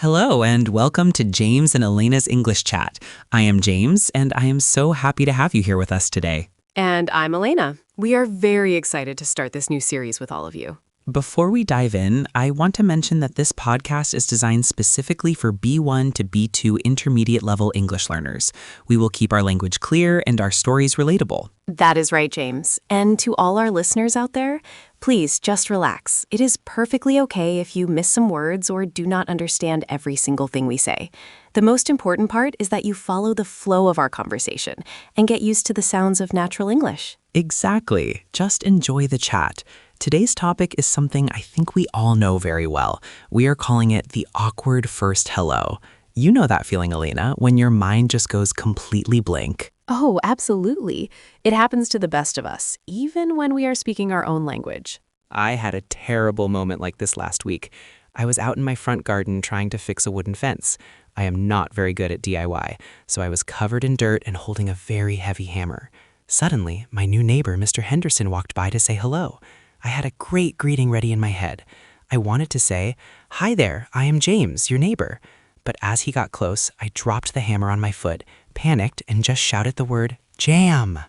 Hello, and welcome to James and Elena's English Chat. I am James, and I am so happy to have you here with us today. And I'm Elena. We are very excited to start this new series with all of you. Before we dive in, I want to mention that this podcast is designed specifically for B1 to B2 intermediate level English learners. We will keep our language clear and our stories relatable. That is right, James. And to all our listeners out there, please just relax. It is perfectly okay if you miss some words or do not understand every single thing we say. The most important part is that you follow the flow of our conversation and get used to the sounds of natural English. Exactly. Just enjoy the chat. Today's topic is something I think we all know very well. We are calling it the awkward first hello. You know that feeling, Elena, when your mind just goes completely blank. Oh, absolutely. It happens to the best of us, even when we are speaking our own language. I had a terrible moment like this last week. I was out in my front garden trying to fix a wooden fence. I am not very good at DIY, so I was covered in dirt and holding a very heavy hammer. Suddenly, my new neighbor, Mr. Henderson, walked by to say hello. I had a great greeting ready in my head. I wanted to say, "Hi there, I am James, your neighbor." But as he got close, I dropped the hammer on my foot, panicked, and just shouted the word, "Jam."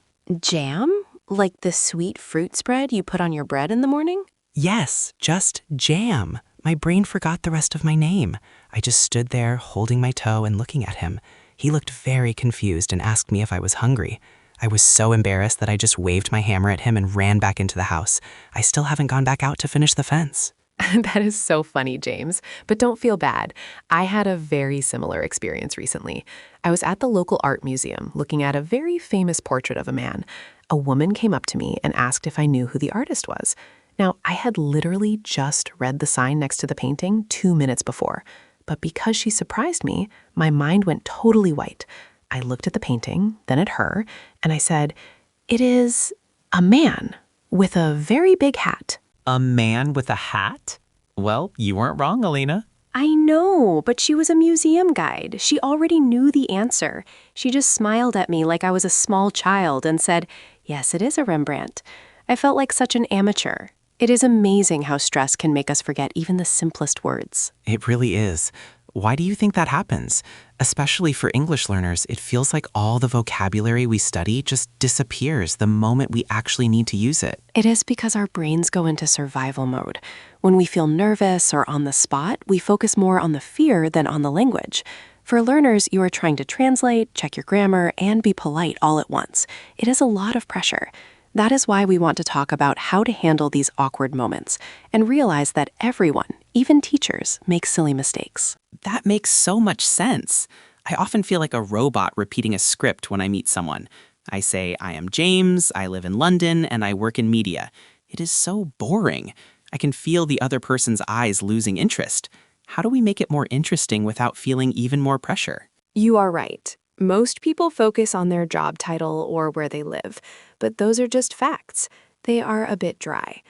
Jam? Like the sweet fruit spread you put on your bread in the morning? Yes, just jam. My brain forgot the rest of my name. I just stood there, holding my toe and looking at him. He looked very confused and asked me if I was hungry. I was so embarrassed that I just waved my hammer at him and ran back into the house. I still haven't gone back out to finish the fence. That is so funny, James. But don't feel bad. I had a very similar experience recently. I was at the local art museum looking at a very famous portrait of a man. A woman came up to me and asked if I knew who the artist was. Now, I had literally just read the sign next to the painting 2 minutes before. But because she surprised me, my mind went totally white. I looked at the painting, then at her, and I said, "It is a man with a very big hat." A man with a hat? Well, you weren't wrong, Elena. I know, but she was a museum guide. She already knew the answer. She just smiled at me like I was a small child and said, "Yes, it is a Rembrandt." I felt like such an amateur. It is amazing how stress can make us forget even the simplest words. It really is. Why do you think that happens? Especially for English learners, it feels like all the vocabulary we study just disappears the moment we actually need to use it. It is because our brains go into survival mode. When we feel nervous or on the spot, we focus more on the fear than on the language. For learners, you are trying to translate, check your grammar, and be polite all at once. It is a lot of pressure. That is why we want to talk about how to handle these awkward moments and realize that everyone, even teachers, make silly mistakes. That makes so much sense. I often feel like a robot repeating a script when I meet someone. I say, "I am James, I live in London, and I work in media." It is so boring. I can feel the other person's eyes losing interest. How do we make it more interesting without feeling even more pressure? You are right. Most people focus on their job title or where they live, but those are just facts. They are a bit dry.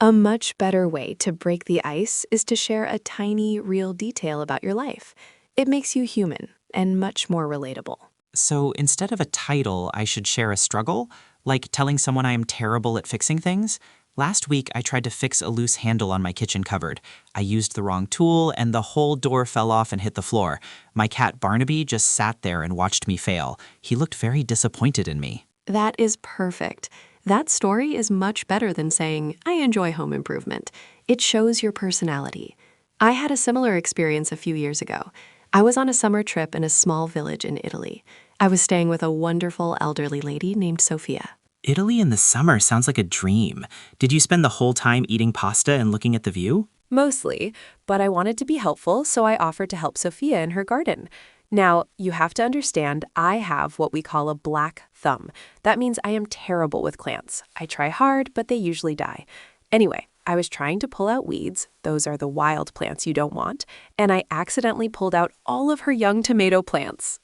A much better way to break the ice is to share a tiny, real detail about your life. It makes you human and much more relatable. So instead of a title, I should share a struggle, like telling someone I am terrible at fixing things. Last week, I tried to fix a loose handle on my kitchen cupboard. I used the wrong tool, and the whole door fell off and hit the floor. My cat Barnaby just sat there and watched me fail. He looked very disappointed in me. That is perfect. That story is much better than saying, "I enjoy home improvement." It shows your personality. I had a similar experience a few years ago. I was on a summer trip in a small village in Italy. I was staying with a wonderful elderly lady named Sophia. Italy in the summer sounds like a dream. Did you spend the whole time eating pasta and looking at the view? Mostly, but I wanted to be helpful, so I offered to help Sophia in her garden. Now, you have to understand, I have what we call a black thumb. That means I am terrible with plants. I try hard, but they usually die. Anyway, I was trying to pull out weeds, those are the wild plants you don't want, and I accidentally pulled out all of her young tomato plants.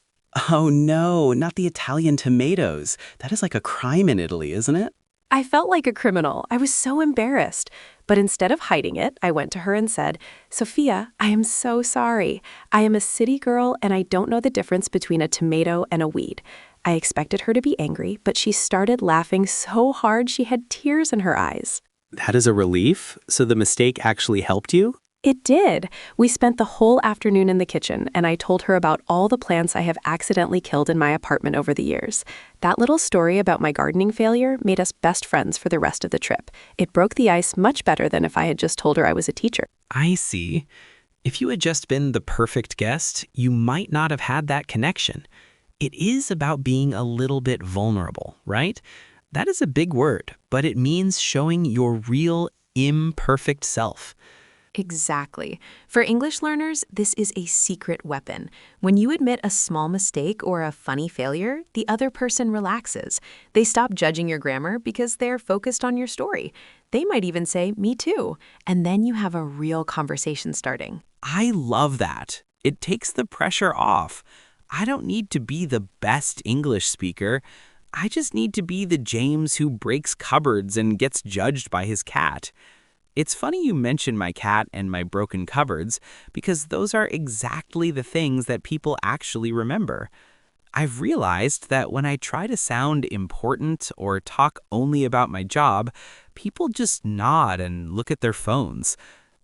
Oh no, not the Italian tomatoes. That is like a crime in Italy, isn't it? I felt like a criminal. I was so embarrassed. But instead of hiding it, I went to her and said, "Sophia, I am so sorry. I am a city girl and I don't know the difference between a tomato and a weed." I expected her to be angry, but she started laughing so hard she had tears in her eyes. That is a relief. So the mistake actually helped you? It did. We spent the whole afternoon in the kitchen, and I told her about all the plants I have accidentally killed in my apartment over the years. That little story about my gardening failure made us best friends for the rest of the trip. It broke the ice much better than if I had just told her I was a teacher. I see. If you had just been the perfect guest, you might not have had that connection. It is about being a little bit vulnerable, right? That is a big word, but it means showing your real, imperfect self. Exactly. For English learners, this is a secret weapon. When you admit a small mistake or a funny failure, the other person relaxes. They stop judging your grammar because they're focused on your story. They might even say, "Me too." And then you have a real conversation starting. I love that. It takes the pressure off. I don't need to be the best English speaker. I just need to be the James who breaks cupboards and gets judged by his cat. It's funny you mention my cat and my broken cupboards because those are exactly the things that people actually remember. I've realized that when I try to sound important or talk only about my job, people just nod and look at their phones.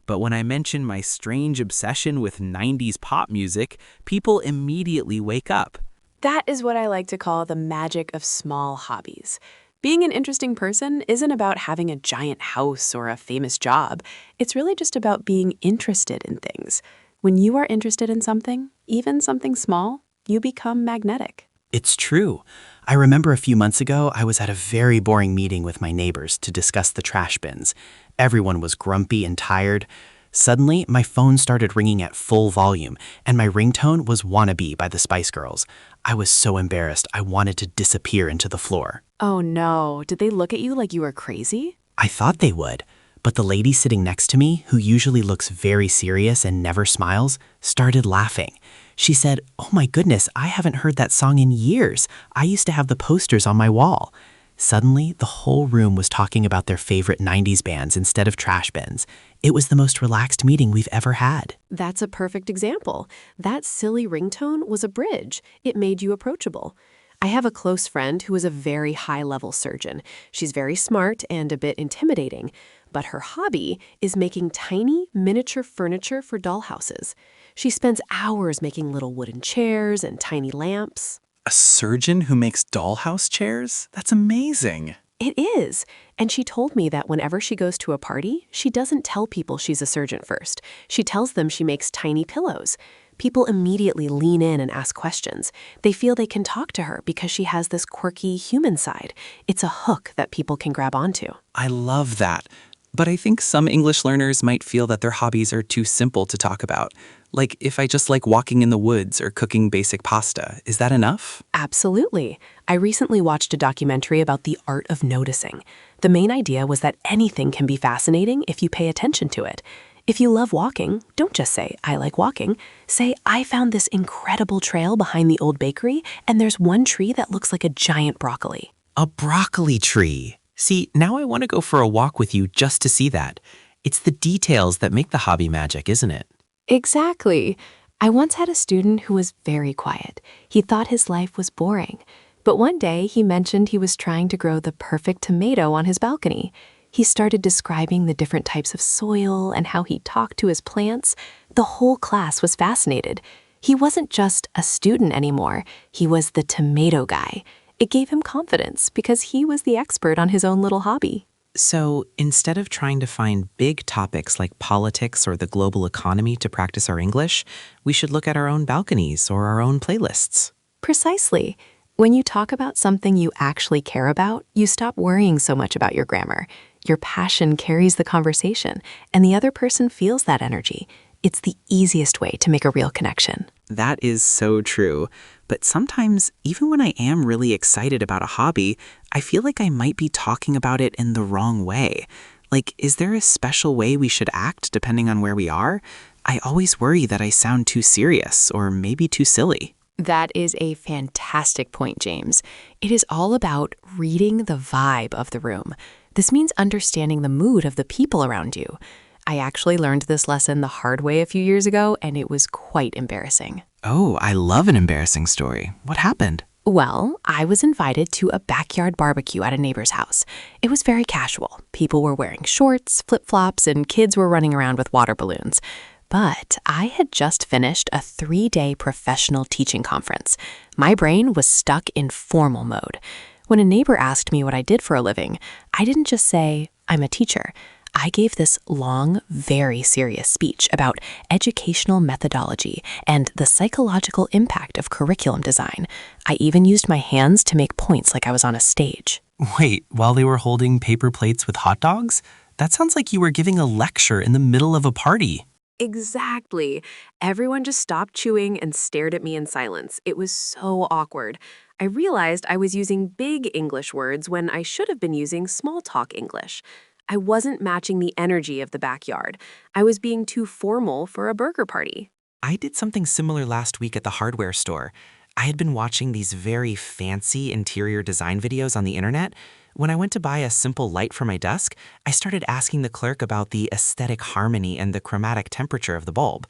But when I mention my strange obsession with 90s pop music, people immediately wake up. That is what I like to call the magic of small hobbies. Being an interesting person isn't about having a giant house or a famous job. It's really just about being interested in things. When you are interested in something, even something small, you become magnetic. It's true. I remember a few months ago, I was at a very boring meeting with my neighbors to discuss the trash bins. Everyone was grumpy and tired. Suddenly, my phone started ringing at full volume, and my ringtone was Wannabe by the Spice Girls. I was so embarrassed, I wanted to disappear into the floor. Oh no, did they look at you like you were crazy? I thought they would, but the lady sitting next to me, who usually looks very serious and never smiles, started laughing. She said, "Oh my goodness, I haven't heard that song in years. I used to have the posters on my wall." Suddenly, the whole room was talking about their favorite 90s bands instead of trash bins. It was the most relaxed meeting we've ever had. That's a perfect example. That silly ringtone was a bridge. It made you approachable. I have a close friend who is a very high-level surgeon. She's very smart and a bit intimidating, but her hobby is making tiny, miniature furniture for dollhouses. She spends hours making little wooden chairs and tiny lamps. A surgeon who makes dollhouse chairs? That's amazing. It is. And she told me that whenever she goes to a party, she doesn't tell people she's a surgeon first. She tells them she makes tiny pillows. People immediately lean in and ask questions. They feel they can talk to her because she has this quirky human side. It's a hook that people can grab onto. I love that. But I think some English learners might feel that their hobbies are too simple to talk about. Like if I just like walking in the woods or cooking basic pasta, is that enough? Absolutely. I recently watched a documentary about the art of noticing. The main idea was that anything can be fascinating if you pay attention to it. If you love walking, don't just say, "I like walking." Say, "I found this incredible trail behind the old bakery, and there's one tree that looks like a giant broccoli." A broccoli tree. See, now I want to go for a walk with you just to see that. It's the details that make the hobby magic, isn't it? Exactly. I once had a student who was very quiet. He thought his life was boring. But one day he mentioned he was trying to grow the perfect tomato on his balcony. He started describing the different types of soil and how he talked to his plants. The whole class was fascinated. He wasn't just a student anymore. He was the tomato guy. It gave him confidence because he was the expert on his own little hobby. So instead of trying to find big topics like politics or the global economy to practice our English, we should look at our own balconies or our own playlists. Precisely. When you talk about something you actually care about, you stop worrying so much about your grammar. Your passion carries the conversation, and the other person feels that energy. It's the easiest way to make a real connection. That is so true. But sometimes, even when I am really excited about a hobby, I feel like I might be talking about it in the wrong way. Like, is there a special way we should act depending on where we are? I always worry that I sound too serious or maybe too silly. That is a fantastic point, James. It is all about reading the vibe of the room. This means understanding the mood of the people around you. I actually learned this lesson the hard way a few years ago, and it was quite embarrassing. Oh, I love an embarrassing story. What happened? Well, I was invited to a backyard barbecue at a neighbor's house. It was very casual. People were wearing shorts, flip-flops, and kids were running around with water balloons. But I had just finished a 3-day professional teaching conference. My brain was stuck in formal mode. When a neighbor asked me what I did for a living, I didn't just say, "I'm a teacher." I gave this long, very serious speech about educational methodology and the psychological impact of curriculum design. I even used my hands to make points like I was on a stage. Wait, while they were holding paper plates with hot dogs? That sounds like you were giving a lecture in the middle of a party. Exactly. Everyone just stopped chewing and stared at me in silence. It was so awkward. I realized I was using big English words when I should have been using small talk English. I wasn't matching the energy of the backyard. I was being too formal for a burger party. I did something similar last week at the hardware store. I had been watching these very fancy interior design videos on the internet. When I went to buy a simple light for my desk, I started asking the clerk about the aesthetic harmony and the chromatic temperature of the bulb.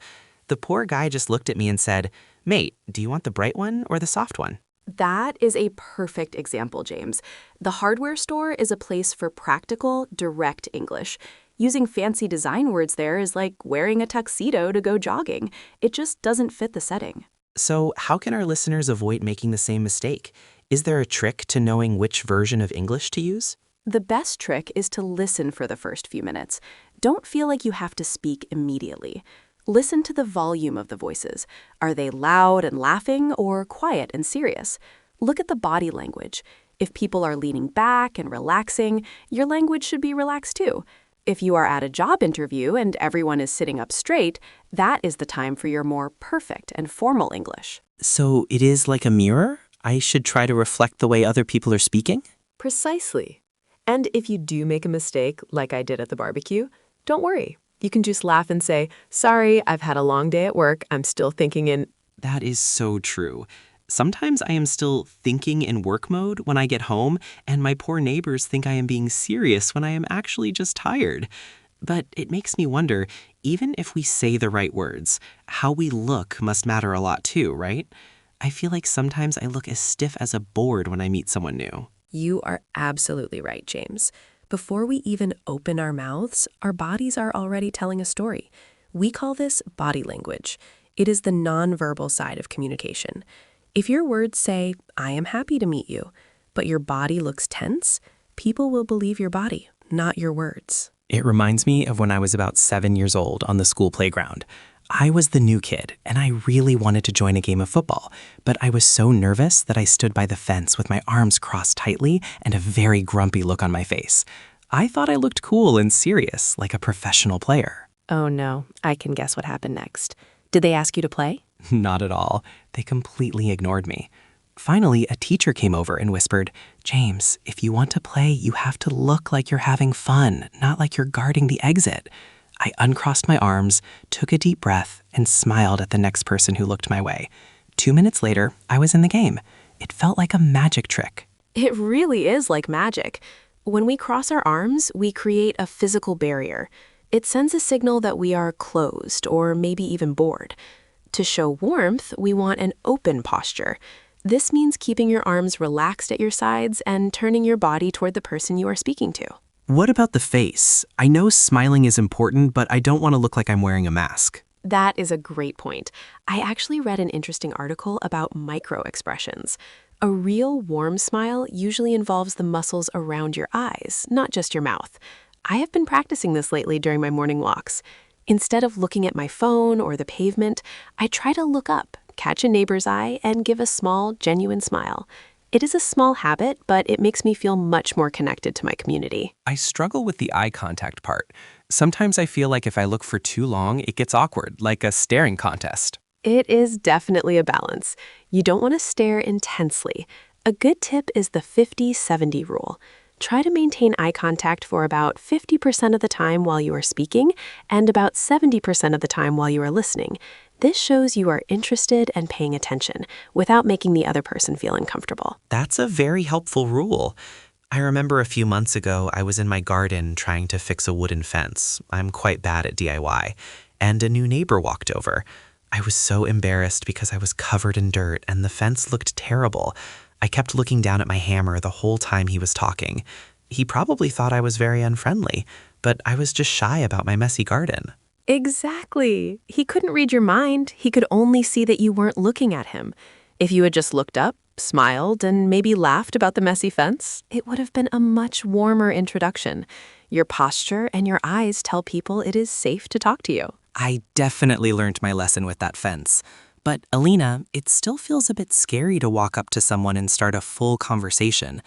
The poor guy just looked at me and said, "Mate, do you want the bright one or the soft one?" That is a perfect example, James. The hardware store is a place for practical, direct English. Using fancy design words there is like wearing a tuxedo to go jogging. It just doesn't fit the setting. So how can our listeners avoid making the same mistake? Is there a trick to knowing which version of English to use? The best trick is to listen for the first few minutes. Don't feel like you have to speak immediately. Listen to the volume of the voices. Are they loud and laughing or quiet and serious? Look at the body language. If people are leaning back and relaxing, your language should be relaxed too. If you are at a job interview and everyone is sitting up straight, that is the time for your more perfect and formal English. So it is like a mirror? I should try to reflect the way other people are speaking? Precisely. And if you do make a mistake, like I did at the barbecue, don't worry. You can just laugh and say, "Sorry, I've had a long day at work. I'm still thinking in." That is so true. Sometimes I am still thinking in work mode when I get home, and my poor neighbors think I am being serious when I am actually just tired. But it makes me wonder, even if we say the right words, how we look must matter a lot too, right? I feel like sometimes I look as stiff as a board when I meet someone new. You are absolutely right, James. Before we even open our mouths, our bodies are already telling a story. We call this body language. It is the nonverbal side of communication. If your words say, "I am happy to meet you," but your body looks tense, people will believe your body, not your words. It reminds me of when I was about 7 years old on the school playground. I was the new kid, and I really wanted to join a game of football, but I was so nervous that I stood by the fence with my arms crossed tightly and a very grumpy look on my face. I thought I looked cool and serious, like a professional player. Oh no, I can guess what happened next. Did they ask you to play? Not at all. They completely ignored me. Finally, a teacher came over and whispered, "James, if you want to play, you have to look like you're having fun, not like you're guarding the exit." I uncrossed my arms, took a deep breath, and smiled at the next person who looked my way. 2 minutes later, I was in the game. It felt like a magic trick. It really is like magic. When we cross our arms, we create a physical barrier. It sends a signal that we are closed or maybe even bored. To show warmth, we want an open posture. This means keeping your arms relaxed at your sides and turning your body toward the person you are speaking to. What about the face? I know smiling is important, but I don't want to look like I'm wearing a mask. That is a great point. I actually read an interesting article about micro-expressions. A real warm smile usually involves the muscles around your eyes, not just your mouth. I have been practicing this lately during my morning walks. Instead of looking at my phone or the pavement, I try to look up, catch a neighbor's eye, and give a small, genuine smile. It is a small habit, but it makes me feel much more connected to my community. I struggle with the eye contact part. Sometimes I feel like if I look for too long, it gets awkward, like a staring contest. It is definitely a balance. You don't want to stare intensely. A good tip is the 50-70 rule. Try to maintain eye contact for about 50% of the time while you are speaking and about 70% of the time while you are listening. This shows you are interested and paying attention without making the other person feel uncomfortable. That's a very helpful rule. I remember a few months ago, I was in my garden trying to fix a wooden fence. I'm quite bad at DIY. And a new neighbor walked over. I was so embarrassed because I was covered in dirt and the fence looked terrible. I kept looking down at my hammer the whole time he was talking. He probably thought I was very unfriendly, but I was just shy about my messy garden. Exactly. He couldn't read your mind. He could only see that you weren't looking at him. If you had just looked up, smiled, and maybe laughed about the messy fence, it would have been a much warmer introduction. Your posture and your eyes tell people it is safe to talk to you. I definitely learned my lesson with that fence. But Elena, it still feels a bit scary to walk up to someone and start a full conversation.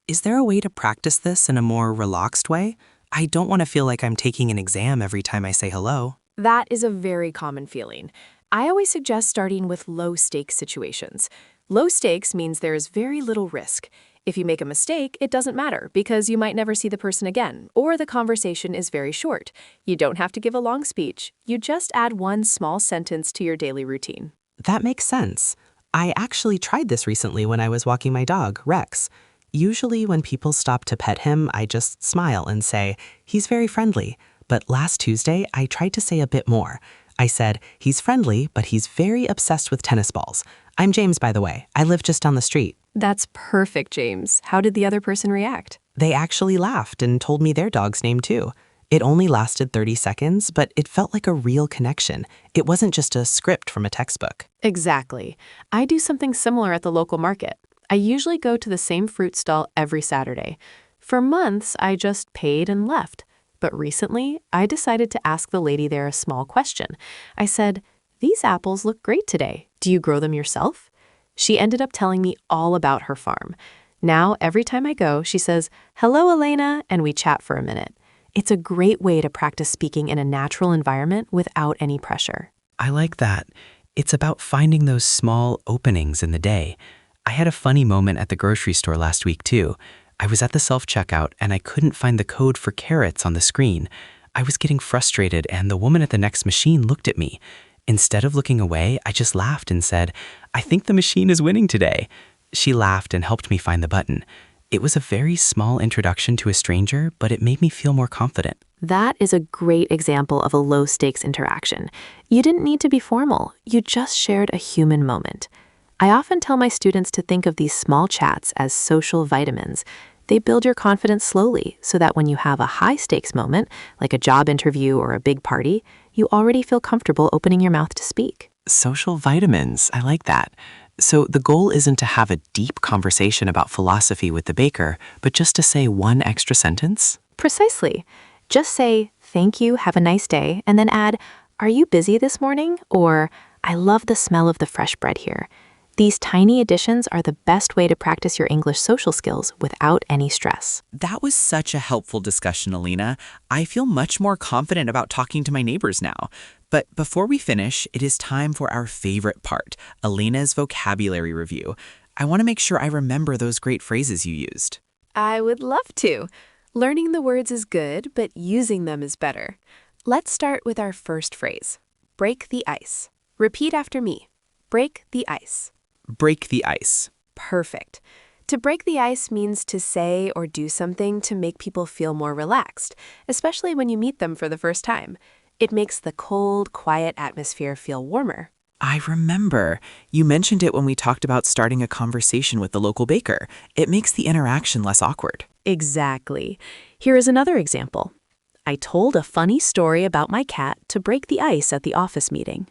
Is there a way to practice this in a more relaxed way? I don't want to feel like I'm taking an exam every time I say hello. That is a very common feeling. I always suggest starting with low-stakes situations. Low stakes means there is very little risk. If you make a mistake, it doesn't matter because you might never see the person again, or the conversation is very short. You don't have to give a long speech. You just add one small sentence to your daily routine. That makes sense. I actually tried this recently when I was walking my dog, Rex. Usually when people stop to pet him, I just smile and say, "He's very friendly." But last Tuesday, I tried to say a bit more. I said, "He's friendly, but he's very obsessed with tennis balls. I'm James, by the way. I live just down the street." That's perfect, James. How did the other person react? They actually laughed and told me their dog's name too. It only lasted 30 seconds, but it felt like a real connection. It wasn't just a script from a textbook. Exactly. I do something similar at the local market. I usually go to the same fruit stall every Saturday. For months, I just paid and left. But recently, I decided to ask the lady there a small question. I said, "These apples look great today. Do you grow them yourself?" She ended up telling me all about her farm. Now, every time I go, she says, "Hello, Elena," and we chat for a minute. It's a great way to practice speaking in a natural environment without any pressure. I like that. It's about finding those small openings in the day. I had a funny moment at the grocery store last week, too. I was at the self-checkout and I couldn't find the code for carrots on the screen. I was getting frustrated and the woman at the next machine looked at me. Instead of looking away, I just laughed and said, "I think the machine is winning today." She laughed and helped me find the button. It was a very small introduction to a stranger, but it made me feel more confident. That is a great example of a low-stakes interaction. You didn't need to be formal. You just shared a human moment. I often tell my students to think of these small chats as social vitamins. They build your confidence slowly so that when you have a high-stakes moment, like a job interview or a big party, you already feel comfortable opening your mouth to speak. Social vitamins, I like that. So the goal isn't to have a deep conversation about philosophy with the baker, but just to say one extra sentence? Precisely. Just say, "Thank you, have a nice day," and then add, "Are you busy this morning?" Or, "I love the smell of the fresh bread here." These tiny additions are the best way to practice your English social skills without any stress. That was such a helpful discussion, Elena. I feel much more confident about talking to my neighbors now. But before we finish, it is time for our favorite part, Elena's vocabulary review. I want to make sure I remember those great phrases you used. I would love to. Learning the words is good, but using them is better. Let's start with our first phrase. Break the ice. Repeat after me. Break the ice. Break the ice. Perfect. To break the ice means to say or do something to make people feel more relaxed, especially when you meet them for the first time. It makes the cold, quiet atmosphere feel warmer. I remember. You mentioned it when we talked about starting a conversation with the local baker. It makes the interaction less awkward. Exactly. Here is another example. I told a funny story about my cat to break the ice at the office meeting.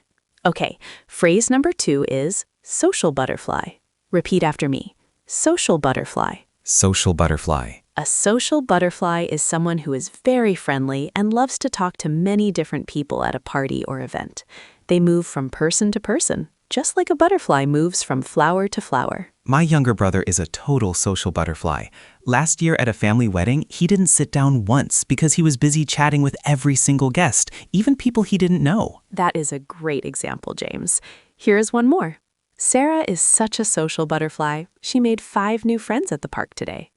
Okay, phrase number 2 is social butterfly. Repeat after me. Social butterfly. Social butterfly. A social butterfly is someone who is very friendly and loves to talk to many different people at a party or event. They move from person to person, just like a butterfly moves from flower to flower. My younger brother is a total social butterfly. Last year at a family wedding, he didn't sit down once because he was busy chatting with every single guest, even people he didn't know. That is a great example, James. Here is one more. Sarah is such a social butterfly. She made 5 new friends at the park today.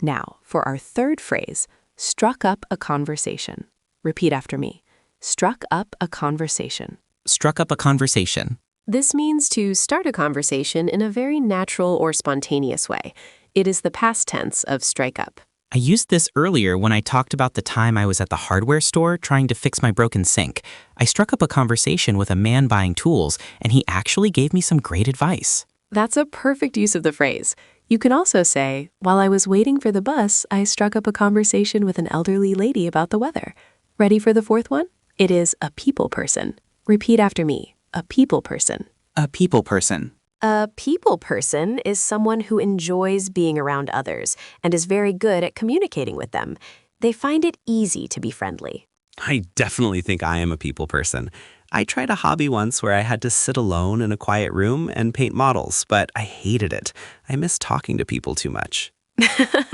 Now, for our third phrase, struck up a conversation. Repeat after me. Struck up a conversation. Struck up a conversation. This means to start a conversation in a very natural or spontaneous way. It is the past tense of strike up. I used this earlier when I talked about the time I was at the hardware store trying to fix my broken sink. I struck up a conversation with a man buying tools, and he actually gave me some great advice. That's a perfect use of the phrase. You can also say, while I was waiting for the bus, I struck up a conversation with an elderly lady about the weather. Ready for the fourth one? It is a people person. Repeat after me. A people person. A people person. A people person is someone who enjoys being around others and is very good at communicating with them. They find it easy to be friendly. I definitely think I am a people person. I tried a hobby once where I had to sit alone in a quiet room and paint models, but I hated it. I miss talking to people too much.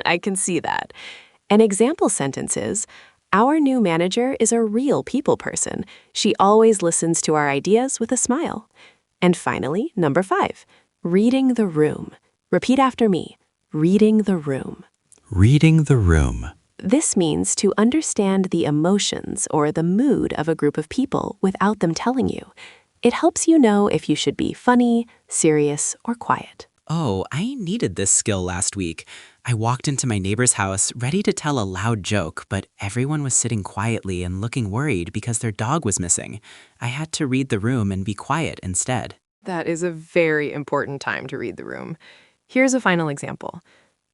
I can see that. An example sentence is, our new manager is a real people person. She always listens to our ideas with a smile. And finally, number 5, reading the room. Repeat after me. Reading the room. Reading the room. This means to understand the emotions or the mood of a group of people without them telling you. It helps you know if you should be funny, serious, or quiet. Oh, I needed this skill last week. I walked into my neighbor's house ready to tell a loud joke, but everyone was sitting quietly and looking worried because their dog was missing. I had to read the room and be quiet instead. That is a very important time to read the room. Here's a final example.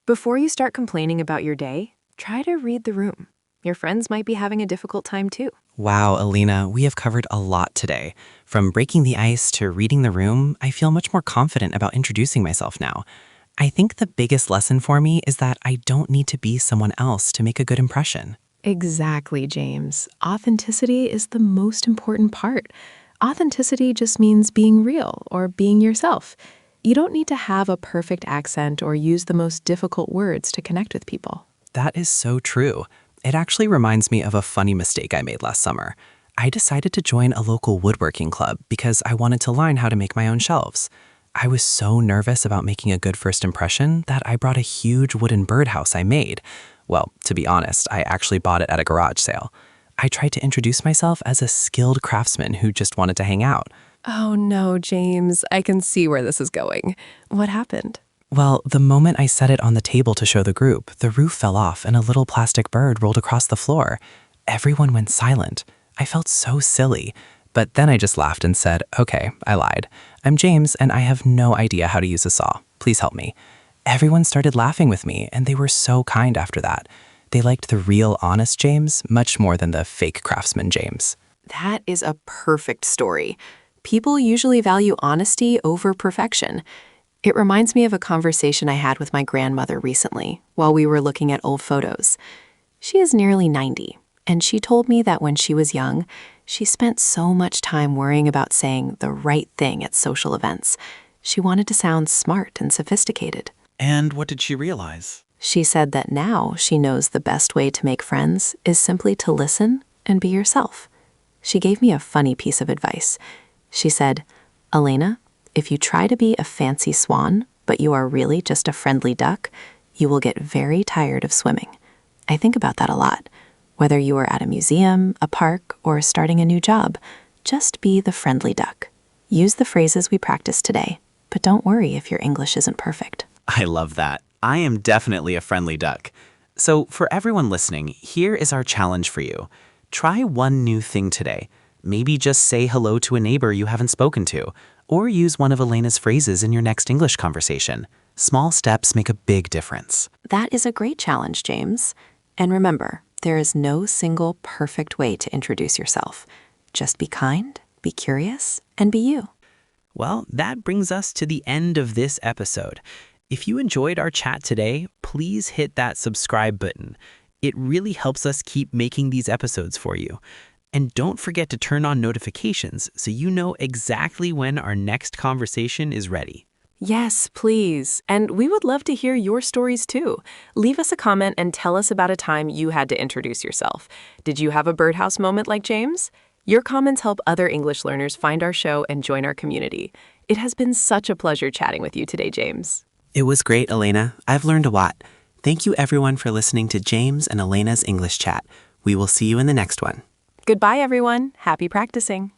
Before you start complaining about your day, try to read the room. Your friends might be having a difficult time too. Wow, Elena, we have covered a lot today. From breaking the ice to reading the room, I feel much more confident about introducing myself now. I think the biggest lesson for me is that I don't need to be someone else to make a good impression. Exactly, James. Authenticity is the most important part. Authenticity just means being real or being yourself. You don't need to have a perfect accent or use the most difficult words to connect with people. That is so true. It actually reminds me of a funny mistake I made last summer. I decided to join a local woodworking club because I wanted to learn how to make my own shelves. I was so nervous about making a good first impression that I brought a huge wooden birdhouse I made. Well, to be honest, I actually bought it at a garage sale. I tried to introduce myself as a skilled craftsman who just wanted to hang out. Oh no, James. I can see where this is going. What happened? Well, the moment I set it on the table to show the group, the roof fell off and a little plastic bird rolled across the floor. Everyone went silent. I felt so silly. But then I just laughed and said, okay, I lied. I'm James and I have no idea how to use a saw. Please help me. Everyone started laughing with me and they were so kind after that. They liked the real, honest James much more than the fake craftsman James. That is a perfect story. People usually value honesty over perfection. It reminds me of a conversation I had with my grandmother recently while we were looking at old photos. She is nearly 90, and she told me that when she was young, she spent so much time worrying about saying the right thing at social events. She wanted to sound smart and sophisticated. And what did she realize? She said that now she knows the best way to make friends is simply to listen and be yourself. She gave me a funny piece of advice. She said, Elena, if you try to be a fancy swan, but you are really just a friendly duck, you will get very tired of swimming. I think about that a lot. Whether you are at a museum, a park, or starting a new job, just be the friendly duck. Use the phrases we practiced today, but don't worry if your English isn't perfect. I love that. I am definitely a friendly duck. So for everyone listening, here is our challenge for you. Try one new thing today. Maybe just say hello to a neighbor you haven't spoken to, or use one of Elena's phrases in your next English conversation. Small steps make a big difference. That is a great challenge, James. And remember, there is no single perfect way to introduce yourself. Just be kind, be curious, and be you. Well, that brings us to the end of this episode. If you enjoyed our chat today, please hit that subscribe button. It really helps us keep making these episodes for you. And don't forget to turn on notifications so you know exactly when our next conversation is ready. Yes, please. And we would love to hear your stories too. Leave us a comment and tell us about a time you had to introduce yourself. Did you have a birdhouse moment like James? Your comments help other English learners find our show and join our community. It has been such a pleasure chatting with you today, James. It was great, Elena. I've learned a lot. Thank you everyone for listening to James and Elena's English Chat. We will see you in the next one. Goodbye, everyone. Happy practicing.